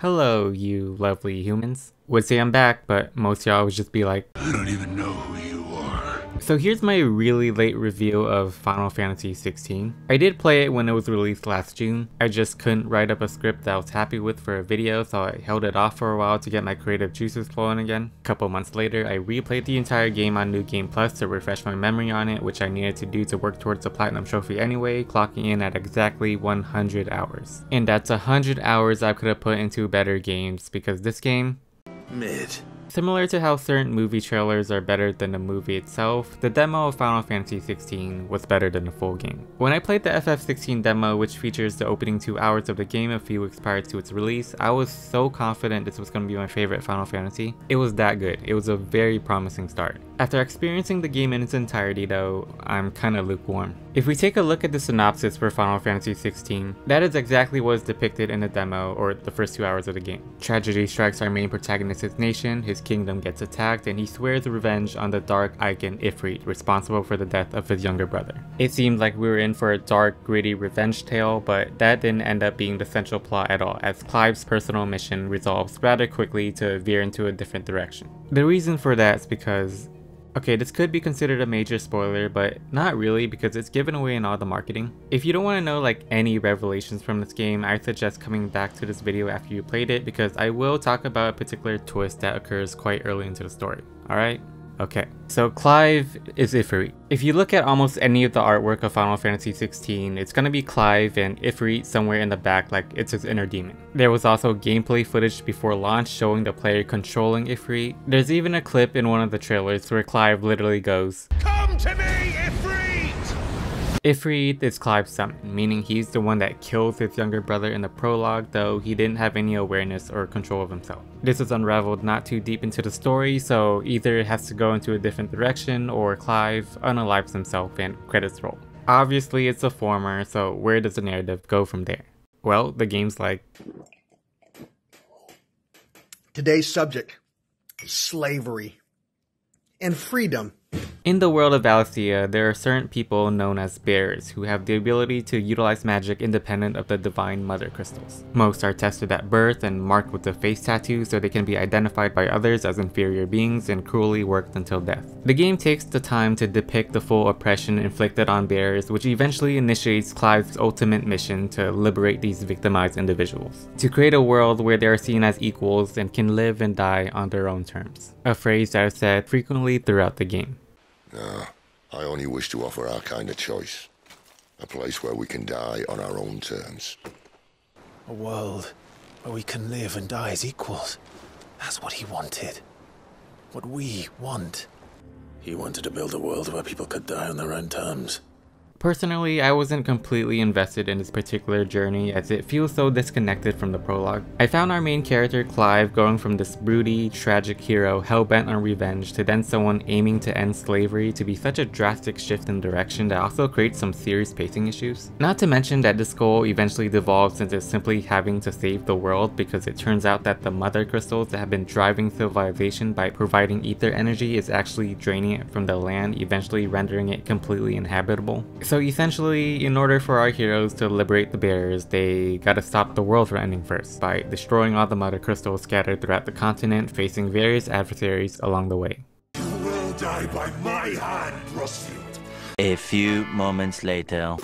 Hello, you lovely humans. Would say I'm back, but most y'all would just be like, I don't even know who you are. So here's my really late review of Final Fantasy 16. I did play it when it was released last June. I just couldn't write up a script that I was happy with for a video, so I held it off for a while to get my creative juices flowing again. A couple months later, I replayed the entire game on New Game Plus to refresh my memory on it, which I needed to do to work towards the Platinum Trophy anyway, clocking in at exactly 100 hours. And that's 100 hours I could have put into better games, because this game, Mid. similar to how certain movie trailers are better than the movie itself, the demo of Final Fantasy 16 was better than the full game. When I played the FF16 demo, which features the opening 2 hours of the game a few weeks prior to its release, I was so confident this was going to be my favorite Final Fantasy. It was that good. It was a very promising start. After experiencing the game in its entirety though, I'm kinda lukewarm. If we take a look at the synopsis for Final Fantasy 16, that is exactly what is depicted in the demo, or the first 2 hours of the game. Tragedy strikes our main protagonist's nation, his kingdom gets attacked, and he swears revenge on the dark icon Ifrit, responsible for the death of his younger brother. It seemed like we were in for a dark, gritty revenge tale, but that didn't end up being the central plot at all, as Clive's personal mission resolves rather quickly to veer into a different direction. The reason for that is because, okay, this could be considered a major spoiler, but not really because it's given away in all the marketing. If you don't want to know like any revelations from this game, I suggest coming back to this video after you played it, because I will talk about a particular twist that occurs quite early into the story, alright? Okay, so Clive is Ifrit. If you look at almost any of the artwork of Final Fantasy 16, it's gonna be Clive and Ifrit somewhere in the back like it's his inner demon. There was also gameplay footage before launch showing the player controlling Ifrit. There's even a clip in one of the trailers where Clive literally goes, "Come to me, Ifrit!" Ifrit is Clive's summon, meaning he's the one that kills his younger brother in the prologue, though he didn't have any awareness or control of himself. This is unraveled not too deep into the story, so either it has to go into a different direction or Clive unalives himself and credits roll. Obviously it's a former, so where does the narrative go from there? Well, the game's like, today's subject is slavery and freedom. in the world of Valencia, there are certain people known as bears who have the ability to utilize magic independent of the divine mother crystals. Most are tested at birth and marked with a face tattoo so they can be identified by others as inferior beings and cruelly worked until death. The game takes the time to depict the full oppression inflicted on bears, which eventually initiates Clive's ultimate mission to liberate these victimized individuals, to create a world where they are seen as equals and can live and die on their own terms. A phrase that is said frequently throughout the game. No, I only wish to offer our kind of choice. A place where we can die on our own terms. A world where we can live and die as equals. That's what he wanted. What we want. He wanted to build a world where people could die on their own terms. Personally, I wasn't completely invested in this particular journey as it feels so disconnected from the prologue. I found our main character Clive going from this broody, tragic hero hell-bent on revenge to then someone aiming to end slavery to be such a drastic shift in direction that also creates some serious pacing issues. Not to mention that this goal eventually devolves into simply having to save the world because it turns out that the mother crystals that have been driving civilization by providing ether energy is actually draining it from the land, eventually rendering it completely inhabitable. So essentially, in order for our heroes to liberate the bears, they gotta stop the world from ending first, by destroying all the mother crystals scattered throughout the continent, facing various adversaries along the way. You will die by my hand, Rustfield. A few moments later.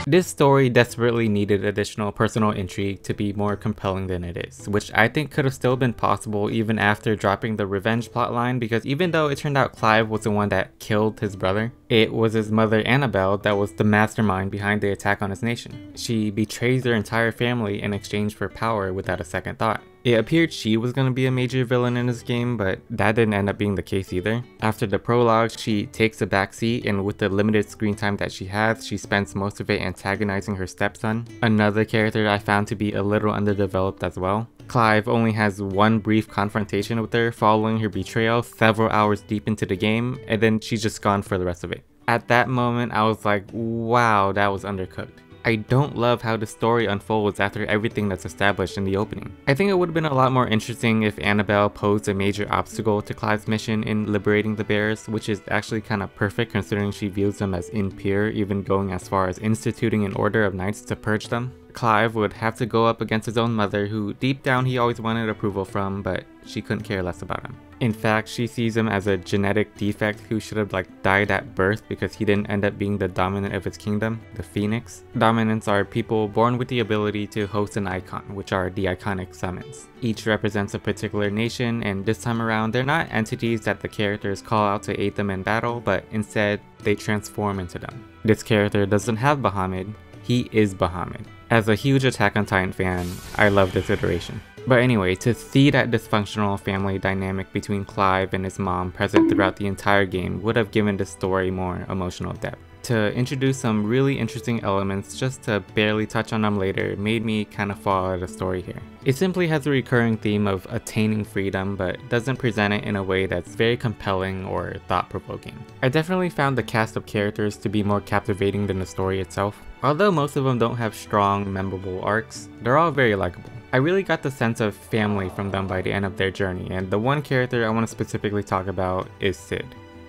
This story desperately needed additional personal intrigue to be more compelling than it is, which I think could have still been possible even after dropping the revenge plotline, because even though it turned out Clive was the one that killed his brother, it was his mother Annabelle that was the mastermind behind the attack on his nation. She betrays their entire family in exchange for power without a second thought. It appeared she was going to be a major villain in this game, but that didn't end up being the case either. After the prologue, she takes a backseat, and with the limited screen time that she has, she spends most of it antagonizing her stepson, another character I found to be a little underdeveloped as well. Clive only has one brief confrontation with her following her betrayal several hours deep into the game, and then she's just gone for the rest of it. At that moment, I was like, wow, that was undercooked. I don't love how the story unfolds after everything that's established in the opening. I think it would have been a lot more interesting if Annabelle posed a major obstacle to Clive's mission in liberating the bears, which is actually kind of perfect considering she views them as impure, even going as far as instituting an order of knights to purge them. Clive would have to go up against his own mother, who deep down he always wanted approval from, but she couldn't care less about him. In fact, she sees him as a genetic defect who should have died at birth because he didn't end up being the dominant of his kingdom, the Phoenix. Dominants are people born with the ability to host an icon, which are the iconic summons. Each represents a particular nation, and this time around they're not entities that the characters call out to aid them in battle, but instead they transform into them. This character doesn't have Bahamut, he is Bahamut. As a huge Attack on Titan fan, I love this iteration. But anyway, to see that dysfunctional family dynamic between Clive and his mom present throughout the entire game would have given the story more emotional depth. To introduce some really interesting elements just to barely touch on them later made me kind of fall out of the story here. It simply has a recurring theme of attaining freedom, but doesn't present it in a way that's very compelling or thought-provoking. I definitely found the cast of characters to be more captivating than the story itself. Although most of them don't have strong, memorable arcs, they're all very likable. I really got the sense of family from them by the end of their journey, and the one character I want to specifically talk about is Sid.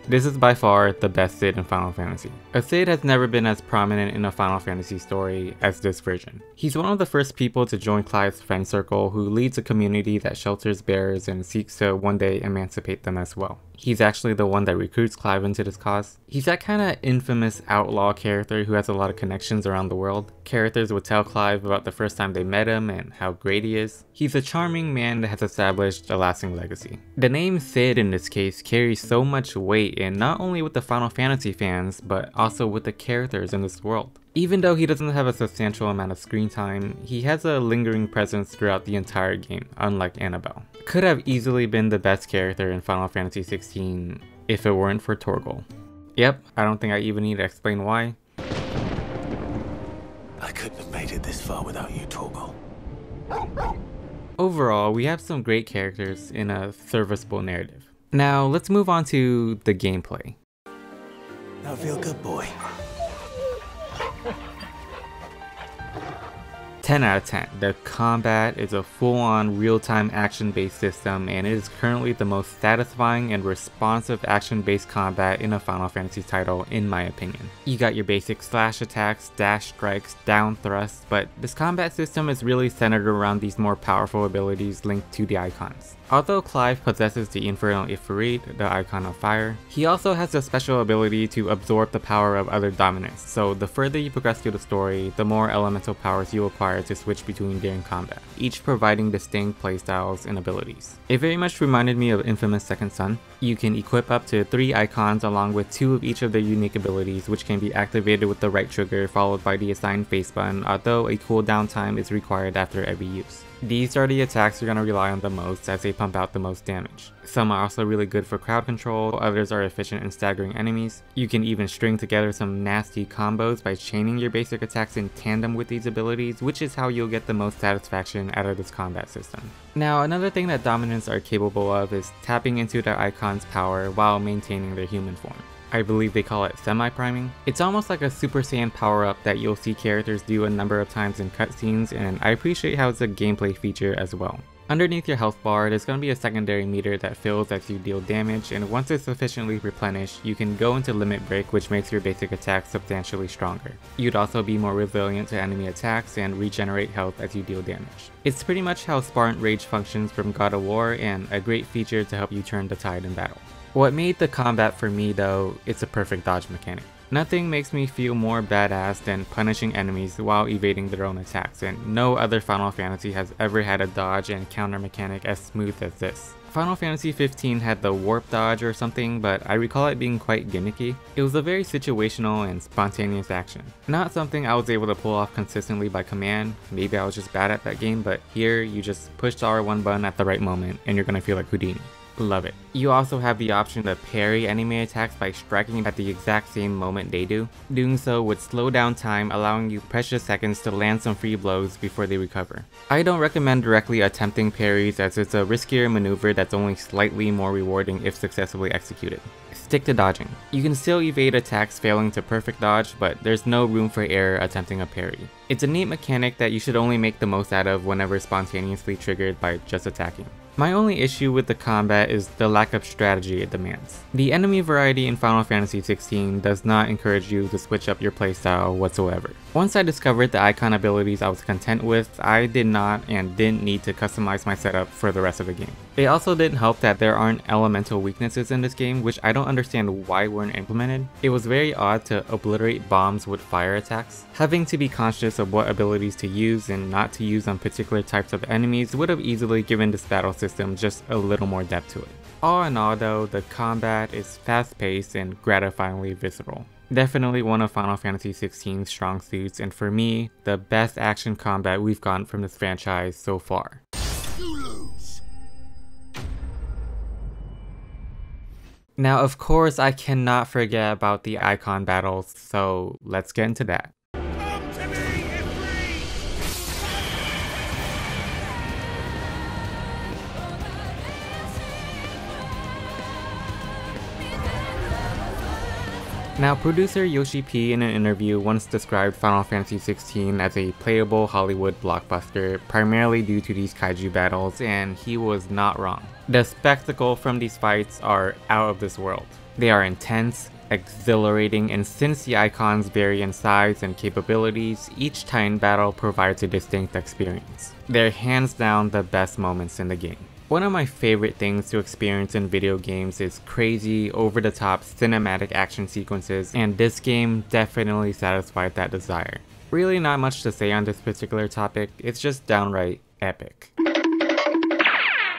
This is by far the best Sid in Final Fantasy. A Sid has never been as prominent in a Final Fantasy story as this version. He's one of the first people to join Clive's friend circle, who leads a community that shelters bears and seeks to one day emancipate them as well. He's actually the one that recruits Clive into this cause. He's that kind of infamous outlaw character who has a lot of connections around the world. Characters would tell Clive about the first time they met him and how great he is. He's a charming man that has established a lasting legacy. The name Sid in this case carries so much weight, and not only with the Final Fantasy fans, but also with the characters in this world. Even though he doesn't have a substantial amount of screen time, he has a lingering presence throughout the entire game, unlike Annabelle. Could have easily been the best character in Final Fantasy 16 if it weren't for Torgal. Yep, I don't think I even need to explain why. I couldn't have made it this far without you, Torgal. Overall, we have some great characters in a serviceable narrative. Now, let's move on to the gameplay. Now feel good, boy. 10 out of 10. The combat is a full-on real-time action-based system, and it is currently the most satisfying and responsive action-based combat in a Final Fantasy title, in my opinion. You got your basic slash attacks, dash strikes, down thrusts, but this combat system is really centered around these more powerful abilities linked to the icons. Although Clive possesses the Infernal Ifrit, the icon of fire, he also has the special ability to absorb the power of other dominants, so the further you progress through the story, the more elemental powers you acquire to switch between during combat, each providing distinct playstyles and abilities. It very much reminded me of Infamous Second Son. You can equip up to 3 icons along with 2 of each of their unique abilities, which can be activated with the right trigger followed by the assigned face button, although a cooldown time is required after every use. These are the attacks you're going to rely on the most as they pump out the most damage. Some are also really good for crowd control, others are efficient in staggering enemies. You can even string together some nasty combos by chaining your basic attacks in tandem with these abilities, which is how you'll get the most satisfaction out of this combat system. Now, another thing that dominants are capable of is tapping into their icon's power while maintaining their human form. I believe they call it semi-priming. It's almost like a Super Saiyan power-up that you'll see characters do a number of times in cutscenes, and I appreciate how it's a gameplay feature as well. Underneath your health bar, there's going to be a secondary meter that fills as you deal damage, and once it's sufficiently replenished, you can go into limit break, which makes your basic attacks substantially stronger. You'd also be more resilient to enemy attacks and regenerate health as you deal damage. It's pretty much how Spartan Rage functions from God of War, and a great feature to help you turn the tide in battle. What made the combat for me though, it's a perfect dodge mechanic. Nothing makes me feel more badass than punishing enemies while evading their own attacks, and no other Final Fantasy has ever had a dodge and counter mechanic as smooth as this. Final Fantasy 15 had the warp dodge or something, but I recall it being quite gimmicky. It was a very situational and spontaneous action. Not something I was able to pull off consistently by command. Maybe I was just bad at that game, but here you just push the R1 button at the right moment and you're gonna feel like Houdini. Love it. You also have the option to parry enemy attacks by striking at the exact same moment they do. Doing so would slow down time, allowing you precious seconds to land some free blows before they recover. I don't recommend directly attempting parries as it's a riskier maneuver that's only slightly more rewarding if successfully executed. stick to dodging. You can still evade attacks failing to perfect dodge, but there's no room for error attempting a parry. It's a neat mechanic that you should only make the most out of whenever spontaneously triggered by just attacking. My only issue with the combat is the lack of strategy it demands. The enemy variety in Final Fantasy XVI does not encourage you to switch up your playstyle whatsoever. Once I discovered the icon abilities I was content with, I did not and didn't need to customize my setup for the rest of the game. It also didn't help that there aren't elemental weaknesses in this game, which I don't understand why weren't implemented. It was very odd to obliterate bombs with fire attacks. Having to be conscious of what abilities to use and not to use on particular types of enemies would have easily given this battle system just a little more depth to it. All in all though, the combat is fast-paced and gratifyingly visceral. Definitely one of Final Fantasy XVI's strong suits, and for me, the best action combat we've gotten from this franchise so far. Now of course I cannot forget about the icon battles, so let's get into that. Now, producer Yoshi P in an interview once described Final Fantasy XVI as a playable Hollywood blockbuster, primarily due to these kaiju battles, and he was not wrong. The spectacle from these fights are out of this world. They are intense, exhilarating, and since the icons vary in size and capabilities, each Titan battle provides a distinct experience. They're hands down the best moments in the game. One of my favorite things to experience in video games is crazy, over-the-top cinematic action sequences, and this game definitely satisfied that desire. Really not much to say on this particular topic, it's just downright epic.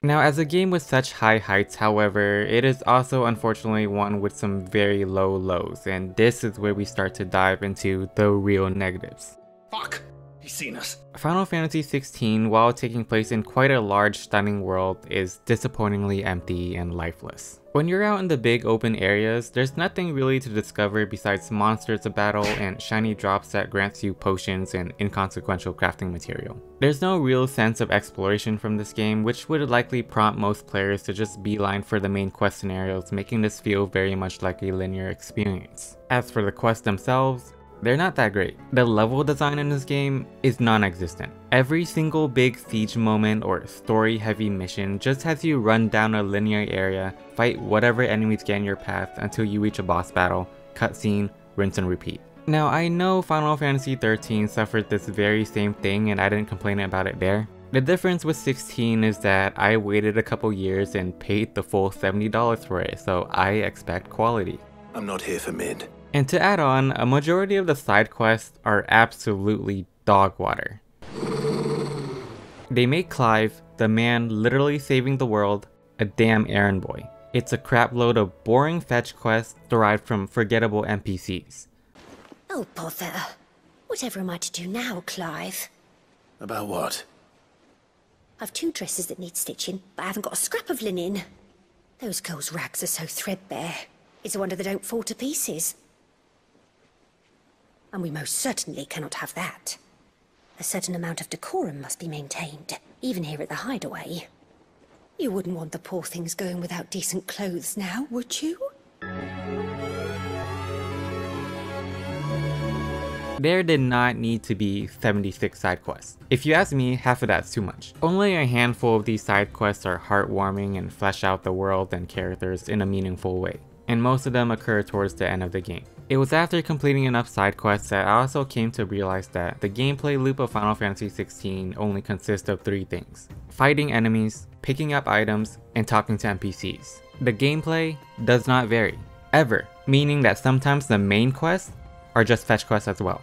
Now, as a game with such high heights, however, it is also unfortunately one with some very low lows, and this is where we start to dive into the real negatives. Fuck! He's seen us. Final Fantasy XVI, while taking place in quite a large, stunning world, is disappointingly empty and lifeless. When you're out in the big open areas, there's nothing really to discover besides monsters to battle and shiny drops that grants you potions and inconsequential crafting material. There's no real sense of exploration from this game, which would likely prompt most players to just beeline for the main quest scenarios, making this feel very much like a linear experience. As for the quests themselves, they're not that great. The level design in this game is non-existent. Every single big siege moment or story-heavy mission just has you run down a linear area, fight whatever enemies get in your path until you reach a boss battle, cutscene, rinse and repeat. Now I know Final Fantasy XIII suffered this very same thing and I didn't complain about it there. The difference with 16 is that I waited a couple years and paid the full $70 for it, so I expect quality. I'm not here for mid. And to add on, a majority of the side quests are absolutely dog water. They make Clive, the man literally saving the world, a damn errand boy. It's a crapload of boring fetch quests derived from forgettable NPCs. Oh bother. Whatever am I to do now, Clive? About what? I've 2 dresses that need stitching, but I haven't got a scrap of linen. Those girls' rags are so threadbare. It's a wonder they don't fall to pieces. And we most certainly cannot have that. A certain amount of decorum must be maintained, even here at the hideaway. You wouldn't want the poor things going without decent clothes now, would you? There did not need to be 76 side quests. If you ask me, half of that's too much. Only a handful of these side quests are heartwarming and flesh out the world and characters in a meaningful way, and most of them occur towards the end of the game. It was after completing enough side quests that I also came to realize that the gameplay loop of Final Fantasy XVI only consists of 3 things: fighting enemies, picking up items, and talking to NPCs. The gameplay does not vary, ever, meaning that sometimes the main quests are just fetch quests as well.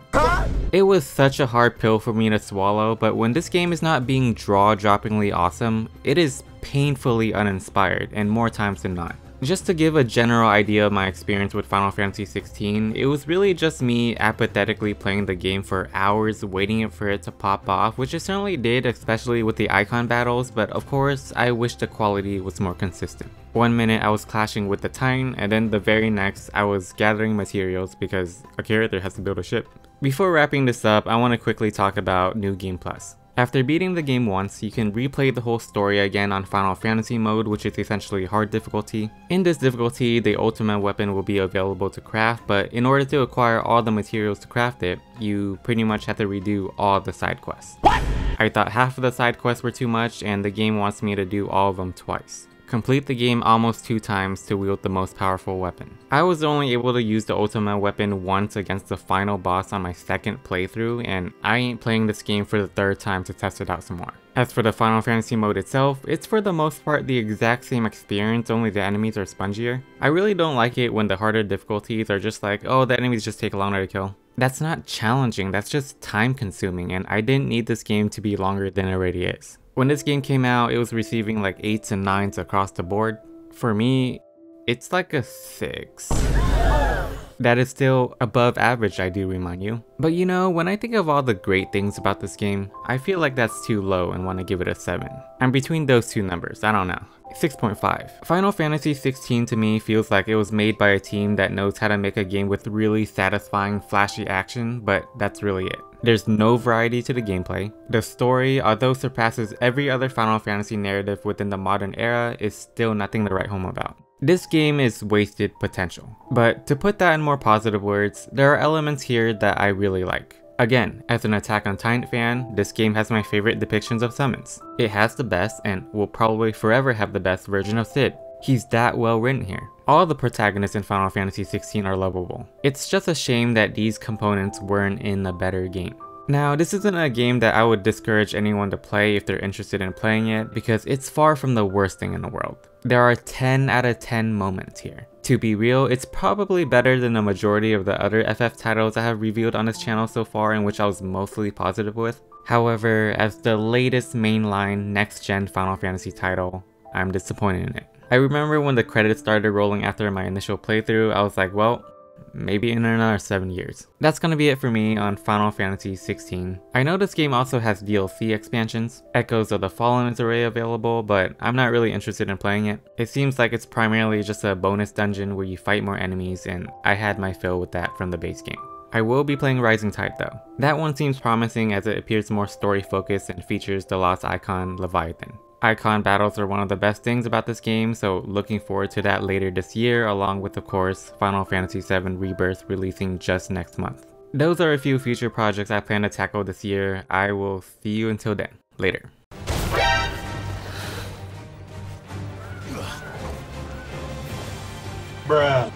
It was such a hard pill for me to swallow, but when this game is not being jaw-droppingly awesome, it is painfully uninspired, and more times than not. Just to give a general idea of my experience with Final Fantasy XVI, it was really just me apathetically playing the game for hours waiting for it to pop off, which it certainly did, especially with the icon battles, but of course I wish the quality was more consistent. One minute I was clashing with the Titan, and then the very next I was gathering materials because a character has to build a ship. Before wrapping this up, I want to quickly talk about New Game Plus. After beating the game once, you can replay the whole story again on Final Fantasy mode, which is essentially hard difficulty. In this difficulty, the ultimate weapon will be available to craft, but in order to acquire all the materials to craft it, you pretty much have to redo all the side quests. What? I thought half of the side quests were too much, and the game wants me to do all of them twice. Complete the game almost 2 times to wield the most powerful weapon. I was only able to use the ultimate weapon once against the final boss on my second playthrough, and I ain't playing this game for the 3rd time to test it out some more. As for the Final Fantasy mode itself, it's for the most part the exact same experience, only the enemies are spongier. I really don't like it when the harder difficulties are just like, oh, the enemies just take longer to kill. That's not challenging, that's just time consuming, and I didn't need this game to be longer than it already is. When this game came out, it was receiving like 8s and 9s across the board. For me, it's like a 6. That is still above average, I do remind you. But you know, when I think of all the great things about this game, I feel like that's too low and want to give it a 7. I'm between those two numbers, I don't know. 6.5. Final Fantasy 16 to me feels like it was made by a team that knows how to make a game with really satisfying flashy action, but that's really it. There's no variety to the gameplay. The story, although surpasses every other Final Fantasy narrative within the modern era, is still nothing to write home about. This game is wasted potential. But to put that in more positive words, there are elements here that I really like. Again, as an Attack on Titan fan, this game has my favorite depictions of summons. It has the best, and will probably forever have the best version of Cid. He's that well written here. All the protagonists in Final Fantasy 16 are lovable. It's just a shame that these components weren't in a better game. Now, this isn't a game that I would discourage anyone to play if they're interested in playing it, because it's far from the worst thing in the world. There are 10 out of 10 moments here. To be real, it's probably better than the majority of the other FF titles I have reviewed on this channel so far, and which I was mostly positive with. However, as the latest mainline next-gen Final Fantasy title, I'm disappointed in it. I remember when the credits started rolling after my initial playthrough, I was like, well, maybe in another 7 years. That's gonna be it for me on Final Fantasy 16. I know this game also has DLC expansions. Echoes of the Fallen is already available, but I'm not really interested in playing it. It seems like it's primarily just a bonus dungeon where you fight more enemies, and I had my fill with that from the base game. I will be playing Rising Tide though. That one seems promising as it appears more story focused and features the lost icon Leviathan. Icon battles are one of the best things about this game, so looking forward to that later this year, along with of course Final Fantasy VII Rebirth releasing just next month. Those are a few future projects I plan to tackle this year. I will see you until then. Later. Bruh.